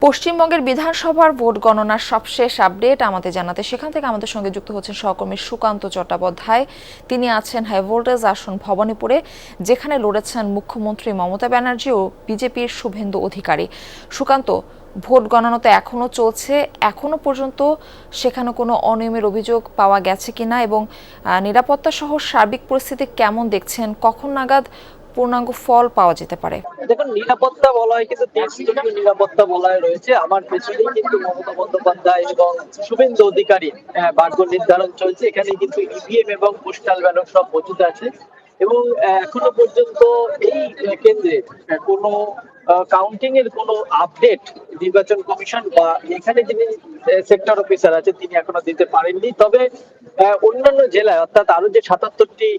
পশ্চিমবঙ্গের বিধানসভার ভোট গণনার সবশেষ আপডেট আমাদের জানাতে সেখান থেকে আমাদের সঙ্গে যুক্ত হচ্ছেন সহকর্মী সুকান্ত চট্টোপাধ্যায়। তিনি আছেন হাই ভোল্টেজ আসন ভবানীপুরে, যেখানে লড়েছেন মুখ্যমন্ত্রী মমতা ব্যানার্জি ও বিজেপির শুভেন্দু অধিকারী। সুকান্ত, ভোট গণনা তো এখনো চলছে, এখনো পর্যন্ত সেখানে কোনো অনিয়মের অভিযোগ পাওয়া গেছে কিনা এবং নিরাপত্তা সহ সার্বিক পরিস্থিতি কেমন দেখছেন? কখন নাগাদ পূর্ণাঙ্গ ফল পাওয়া যেতে পারে? দেখুন, নিরাপত্তা বলয় কিন্তু দেশজনীয় নিরাপত্তা বলয় রয়েছে। আমার পেছনেই কিন্তু মমতা বন্দ্যোপাধ্যায় এবং শুভেন্দু অধিকারী ভাগ্য নির্ধারণ চলছে। এখানে কিন্তু ইভিএম এবং পোস্টাল ব্যালট সব মজুদ আছে এবং এখনো পর্যন্ত এই কেন্দ্রে কোনো কাউন্টিং এর কোনো আপডেট নির্বাচন কমিশন বা এখানে যিনি সেক্টর অফিসার আছে তিনি এখনো দিতে পারেননি। তবে অন্যান্য জেলায় অর্থাৎ আরো যে ৭৭টি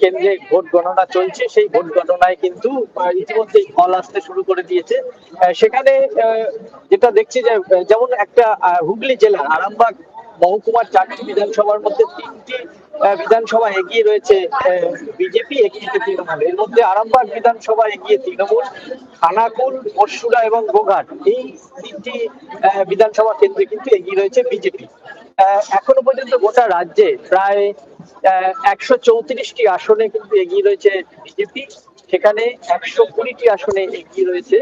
কেন্দ্রে ভোট গণনা চলছে, সেই ভোট গণনায় কিন্তু ইতিমধ্যেই ফল আসতে শুরু করে দিয়েছে। সেখানে যেটা দেখছি যে যেমন একটা হুগলি জেলার আরামবাগ মহকুমার 4টি বিধানসভার মধ্যে 3টি বিধানসভা এগিয়ে রয়েছে বিজেপি, একটিতে তৃণমূল। এর মধ্যে আরামবাগ বিধানসভা এগিয়ে তৃণমূল, খানাকুল, পরশুরা এবং গোঘাট এই 3টি বিধানসভা কেন্দ্রে কিন্তু এগিয়ে রয়েছে বিজেপি। এখনো পর্যন্ত গোটা রাজ্যে প্রায় 134টি আসনে কিন্তু এগিয়ে রয়েছে বিজেপি, সেখানে 120টি আসনে এগিয়ে রয়েছে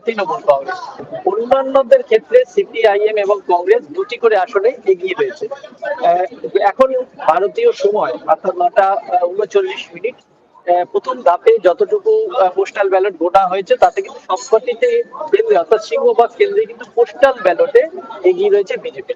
তৃণমূল কংগ্রেস। অন্যান্যদের ক্ষেত্রে সিপিআইএম এবং কংগ্রেস 2টি করে আসনে এগিয়ে রয়েছে। এখন ভারতীয় সময় অর্থাৎ 9:39 প্রথম ধাপে যতটুকু পোস্টাল ব্যালট গোটা হয়েছে তাতে কিন্তু সবকটিতে কেন্দ্রে অর্থাৎ সিংহভাগ কেন্দ্রে কিন্তু পোস্টাল ব্যালটে এগিয়ে রয়েছে বিজেপি।